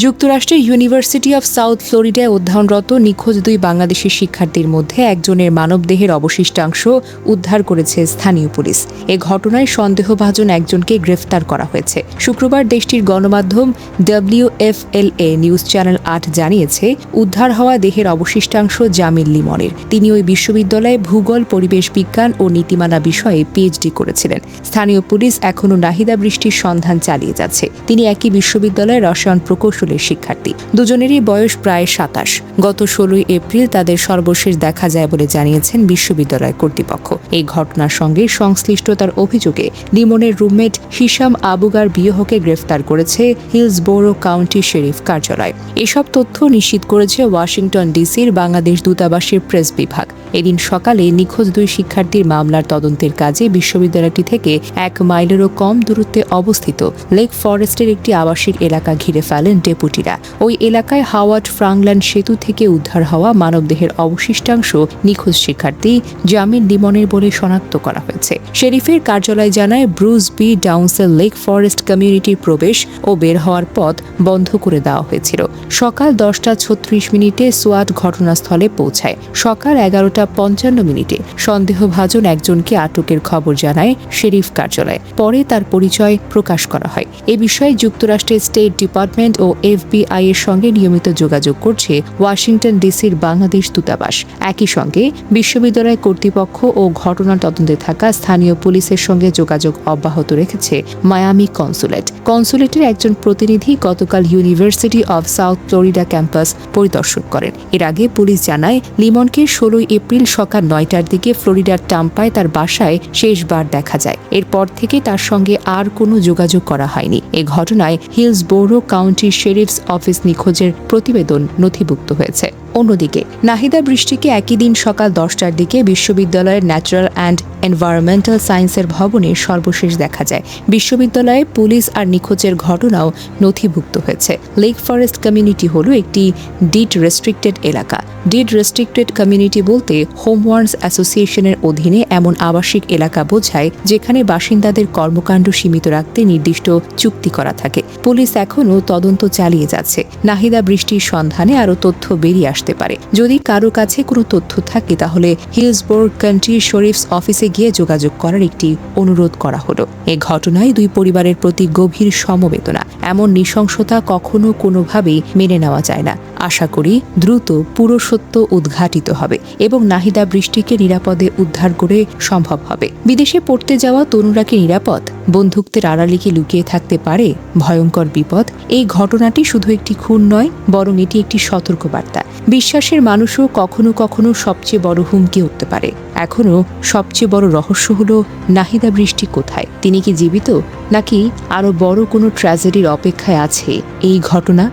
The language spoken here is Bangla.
যুক্তরাষ্ট্রের ইউনিভার্সিটি অব সাউথ ফ্লোরিডায় অধ্যয়নরত নিখোঁজ দুই বাংলাদেশি শিক্ষার্থীর মধ্যে একজনের মানবদেহের অবশিষ্টাংশ উদ্ধার করেছে স্থানীয় পুলিশ। এ ঘটনায় সন্দেহভাজন একজনকে গ্রেফতার করা হয়েছে। শুক্রবার দেশটির গণমাধ্যম WFLA নিউজ চ্যানেল ৮ জানিয়েছে, উদ্ধার হওয়া দেহের অবশিষ্টাংশ জামিল লিমনের। তিনি ওই বিশ্ববিদ্যালয়ে ভূগোল, পরিবেশ বিজ্ঞান ও নীতিমালা বিষয়ে PhD করেছিলেন। স্থানীয় পুলিশ এখনও নাহিদা বৃষ্টির সন্ধান চালিয়ে যাচ্ছে। তিনি একই বিশ্ববিদ্যালয়ের রসায়ন প্রকৌশলের শিক্ষার্থী। দুজনেরই বয়স প্রায় ২৭। গত ১৬ এপ্রিল তাদের সর্বশেষ দেখা যায় বলে জানিয়েছেন বিশ্ববিদ্যালয় কর্তৃপক্ষ। এই ঘটনার সঙ্গে সংশ্লিষ্টতার অভিযোগে লিমনের রুমমেট হিশাম আবুগার বিয়হকে গ্রেফতার করেছে হিলসবোরো কাউন্টি শেরিফ কার্যালয়। এসব তথ্য নিশ্চিত করেছে ওয়াশিংটন ডিসির বাংলাদেশ দূতাবাসের প্রেস বিভাগ। এদিন সকালে নিখোঁজ দুই শিক্ষার্থীর মামলার তদন্তের কাজে বিশ্ববিদ্যালয়টি থেকে ১ মাইলেরও কম দূরত্বে অবস্থিত লেক ফরেস্টের একটি আবাসিক এলাকা ঘিরে ফেলেন ডেপুটিরা। ওই এলাকায় হাওয়ার্ড ফ্রাঙ্কল্যান্ড সেতু থেকে উদ্ধার হওয়া মানবদেহের অবশিষ্টাংশ নিখোঁজ শিক্ষার্থী জামিল লিমনের বলে শনাক্ত করা হয়েছে। শেরিফের কার্যালয় জানায়, ব্রুস বি ডাউন্সের লেক ফরেস্ট কমিউনিটির প্রবেশ ও বের হওয়ার পথ বন্ধ করে দেওয়া হয়েছিল। সকাল ১০:৩৬ সোয়াট ঘটনাস্থলে পৌঁছায়। সকাল ১১:৫৫ সন্দেহভাজন একজনকে আটকের খবর জানায় শেরিফ কার্যালয়। পরে তার পরিচয় প্রকাশ করা হয়। এ বিষয়ে যুক্তরাষ্ট্রের স্টেট ডিপার্টমেন্ট ও FBI এর সঙ্গে নিয়মিত যোগাযোগ করছে ওয়াশিংটন ডিসির বাংলাদেশ দূতাবাস। একই সঙ্গে বিশ্ববিদ্যালয় কর্তৃপক্ষ ও ঘটনার তদন্তে থাকা স্থানীয় পুলিশের সঙ্গে যোগাযোগ অব্যাহত রেখেছে মায়ামি কনসুলেট। কনসুলেটের একজন প্রতিনিধি গতকাল university of south Florida campus পরিদর্শন করেন। এর আগে পুলিশ জানায়, লিমনকে ১৬ এপ্রিল সকাল ৯টার দিকে ফ্লোরিডার টাম্পায় তার বাসায় শেষবার দেখা যায়। এরপর থেকে তার সঙ্গে আর কোনো যোগাযোগ করা হয়নি। এ ঘটনায় হিলসবোরো কাউন্টি শেরিফস অফিস নিখোঁজের প্রতিবেদন নথিভুক্ত হয়েছে। অন্যদিকে নাহিদা বৃষ্টিকে একই দিন সকাল ১০টার দিকে বিশ্ববিদ্যালয়ের ন্যাচারাল অ্যান্ড এনভায়রনমেন্টাল সায়েন্সের ভবনে সর্বশেষ দেখা যায়। বিশ্ববিদ্যালয়ে পুলিশ আর নিখোঁজের ঘটনাও নথিভুক্ত হয়েছে। লেক ফরেস্ট কমিউনিটি হল একটি ডিড রেস্ট্রিক্টেড এলাকা। ডিড রেস্ট্রিক্টেড কমিউনিটি বলতে হোমওয়ার্স অ্যাসোসিয়েশনের অধীনে এমন আবাসিক এলাকা বোঝায় যেখানে বাসিন্দাদের কর্মকাণ্ড সীমিত রাখতে নির্দিষ্ট চুক্তি করা থাকে। পুলিশ এখনও তদন্ত চালিয়ে যাচ্ছে। নাহিদা বৃষ্টির সন্ধানে আরও তথ্য বেরিয়ে আসতে পারে। যদি কারো কাছে কোনো তথ্য থাকে তাহলে হিলসবোরো কাউন্টি শেরিফস অফিসে গিয়ে যোগাযোগ করার একটি অনুরোধ করা হলো। এ ঘটনায় দুই পরিবারের প্রতি গভীর সমবেদনা। এমন নৃশংসতা কখনো কোনোভাবেই মেনে নেওয়া যায় না। আশা করি দ্রুত পুরো সত্য উদ্ঘাটিত হবে এবং নাহিদা বৃষ্টিকে নিরাপদে উদ্ধার করে সম্ভব হবে। বিদেশে পড়তে যাওয়া তরুণরা কি নিরাপদ? বন্দুকদের আড়ালে কি লুকিয়ে থাকতে পারে ভয়ঙ্কর বিপদ? এই ঘটনাটি শুধু একটি খুন নয়, বরং এটি একটি সতর্কবার্তা। বিশ্বাসের মানুষও কখনো কখনো সবচেয়ে বড় হুমকি উঠতে পারে। এখনও সবচেয়ে বড় রহস্য হলো, নাহিদা বৃষ্টি কোথায়? তিনি কি জীবিত, নাকি আরও বড় কোনো ট্র্যাজেডির অপেক্ষায় আছে এই ঘটনা?